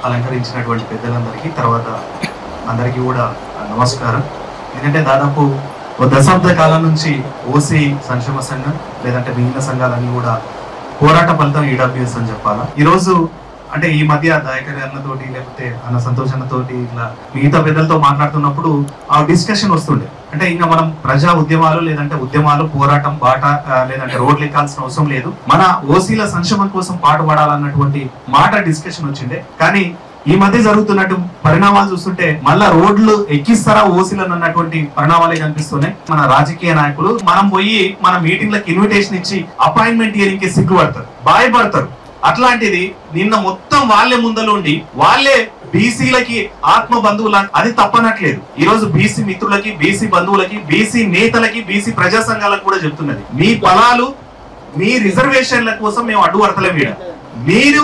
అలంకరించినటువంటి పెద్దలందరికీ తర్వాత అందరికీ కూడా నమస్కారం. ఎందుకంటే దాదాపు ఒక దశాబ్ద కాలం నుంచి ఓసీ సంక్షేమ సంఘం లేదంటే మిగిలిన సంఘాలన్నీ కూడా పోరాట ఫలితం ఈడబ్ల్యూఎస్ అని చెప్పాలా. ఈరోజు అంటే ఈ మధ్య దయాకర్ అన్నతోటి లేకపోతే అన్న సంతోష్ అన్నతోటి ఇట్లా మిగతా పెద్దలతో మాట్లాడుతున్నప్పుడు ఆ డిస్కషన్ వస్తుండే. అంటే ఇంకా మనం ప్రజా ఉద్యమాలు లేదంటే ఉద్యమాలు పోరాటం బాట లేదంటే రోడ్లు ఎక్కాల్సిన అవసరం లేదు, మన ఓసీల సంక్షేమం కోసం పాటుపడాలన్నటువంటి మాట డిస్కషన్ వచ్చిండే. కానీ ఈ మధ్య జరుగుతున్నట్టు పరిణామాలు చూస్తుంటే మళ్ళా రోడ్లు ఎక్కిస్తారా ఓసీలను అన్నటువంటి పరిణామాలే కనిపిస్తున్నాయి. మన రాజకీయ నాయకులు మనం పోయి మన మీటింగ్లకు ఇన్విటేషన్ ఇచ్చి అపాయింట్మెంట్ ఇయరింగ్కి సిగ్గుపడతారు, భయపడతారు. అట్లాంటిది నిన్న మొత్తం వాళ్ళే ముందలుండి వాళ్ళే బీసీలకి ఆత్మ బంధువుల అది తప్పనట్లేదు. ఈ రోజు బీసీ మిత్రులకి, బీసీ బంధువులకి, బీసీ నేతలకి, బీసీ ప్రజా సంఘాలకు కూడా చెప్తున్నది, మీ ఫలాలు మీ రిజర్వేషన్ల కోసం మేము అడ్డుపడతలేము. మీరు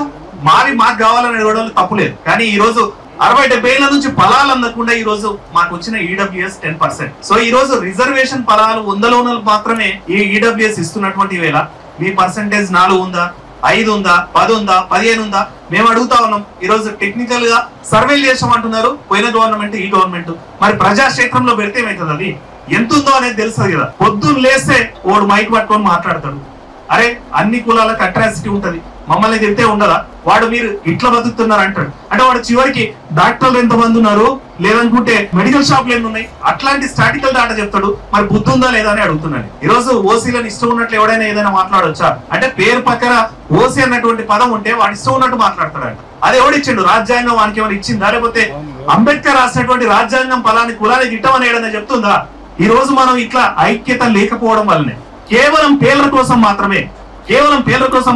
మాకు కావాలని అడగడం తప్పులేదు. కానీ ఈ రోజు 60-70 ఏళ్ల నుంచి ఫలాలు అందకుండా ఈ రోజు మాకు వచ్చిన ఈడబ్ల్యూఎస్ 10%. సో ఈ రోజు రిజర్వేషన్ ఫలాలు 100 మాత్రమే ఈ ఈడబ్ల్యూఎస్ ఇస్తున్నటువంటి వేళ మీ పర్సంటేజ్ 4 ఉందా, 5 ఉందా, 10 ఉందా, 15 ఉందా మేము అడుగుతా ఉన్నాం. ఈ రోజు టెక్నికల్ గా సర్వేలు చేసామంటున్నారు పోయిన గవర్నమెంట్ ఈ గవర్నమెంట్. మరి ప్రజాక్షేత్రంలో పెడితే ఏమవుతుంది, అది ఎంత ఉందో అనేది తెలుస్తుంది కదా. పొద్దున్న లేస్తే ఓడు మైక్ పట్టుకొని మాట్లాడతాడు, అరే అన్ని కులాలకు అట్రాసిటీ ఉంటది, మమ్మల్ని తిరిగితే ఉండదా, వాడు మీరు ఇట్లా బతుకుతున్నారు అంటాడు. అంటే వాడు చివరికి డాక్టర్లు ఎంతమంది ఉన్నారు లేదనుకుంటే మెడికల్ షాప్లు ఎన్ని ఉన్నాయి అట్లాంటి స్టాటికల్ డాటా చెప్తాడు. మరి బుద్ధి ఉందా లేదా అని అడుగుతున్నాడు. ఈ రోజు ఓసీలను ఇష్టం ఉన్నట్లు ఎవడైనా ఏదైనా మాట్లాడొచ్చా అంటే పేరు పక్కన ఓసీ అన్నటువంటి పదం ఉంటే వాడు ఇష్టం ఉన్నట్టు మాట్లాడతాడంట. అది ఎవడిచ్చిండు, రాజ్యాంగం వానికి ఏమైనా ఇచ్చిందా, లేకపోతే అంబేద్కర్ రాసినటువంటి రాజ్యాంగం ఫలాన్ని కులానికి ఇట్టమని ఏడన్నా చెప్తుందా? ఈ రోజు మనం ఇట్లా ఐక్యత లేకపోవడం వల్లనే కేవలం పేర్ల కోసం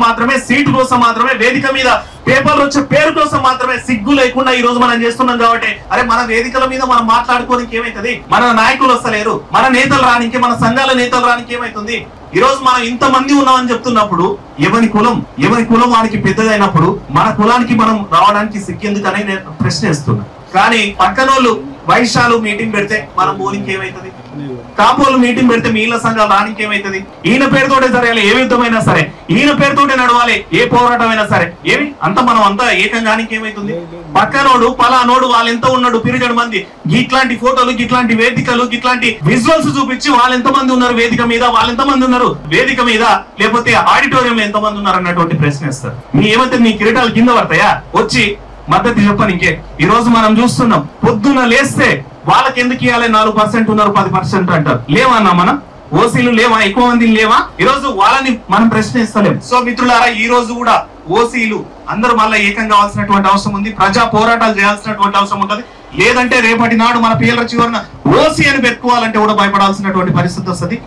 మాత్రమే సీటు కోసం మాత్రమే వేదిక మీద పేపర్లు వచ్చే పేరు కోసం మాత్రమే సిగ్గు లేకుండా ఈ రోజు మనం చేస్తున్నాం. కాబట్టి అరే మన వేదికల మీద మనం మాట్లాడుకోవడానికి ఏమైతుంది, మన నాయకులు వస్తలేరు, మన నేతలు రానికి, మన సంఘాల నేతలు రానికి ఏమైతుంది? ఈ రోజు మనం ఇంతమంది ఉన్నామని చెప్తున్నప్పుడు ఎవరి కులం వానికి పెద్దదైనప్పుడు మన కులానికి మనం రావడానికి సిగ్గెందుకని నేను ప్రశ్నిస్తున్నా. కానీ పక్కనోళ్ళు వైశ్యాలు మీటింగ్ పెడితే మనం పోలింగ్ ఏమైతుంది, కాపోలు మీటింగ్ పెడితే మీళ్ళ సంఘాలు రానికి ఏమైతుంది? ఈయన పేరుతోటే జరగాలి ఏ యుద్ధమైనా సరే, ఈయన పేరుతోటే నడవాలి ఏ పోరాటం అయినా సరే. ఏమి అంత మనం అంతా ఏకంగానికి ఏమైతుంది? పక్కనోడు పలానోడు వాళ్ళు ఎంత ఉన్నాడు పిరిగడు మంది ఇట్లాంటి ఫోటోలు ఇట్లాంటి వేదికలు ఇట్లాంటి విజువల్స్ చూపించి వాళ్ళు ఎంత మంది ఉన్నారు వేదిక మీద, వాళ్ళు ఎంత మంది ఉన్నారు వేదిక మీద, లేకపోతే ఆడిటోరియంలో ఎంత మంది ఉన్నారు అన్నటువంటి ప్రశ్న ఇస్తారు. మీ ఏమైతే మీ కిరీటాలు కింద పడతాయా వచ్చి మద్దతు చెప్పని? ఇంకే ఈ రోజు మనం చూస్తున్నాం పొద్దున లేస్తే వాళ్ళకి ఎందుకు ఇవ్వాలి 4% ఉన్నారు 10% అంటారు. లేవన్నా మనం ఓసీలు లేవా, ఎక్కువ మంది లేవా? ఈ రోజు వాళ్ళని మనం ప్రశ్నిస్తలేం. సో మిత్రులారా ఈ రోజు కూడా ఓసీలు అందరూ మళ్ళీ ఏకం కావాల్సినటువంటి అవసరం ఉంది, ప్రజా పోరాటాలు చేయాల్సినటువంటి అవసరం ఉంటుంది. లేదంటే రేపటి నాడు మన పిల్లల చివరన ఓసీ అని పెట్టుకోవాలంటే కూడా భయపడాల్సినటువంటి పరిస్థితి వస్తుంది.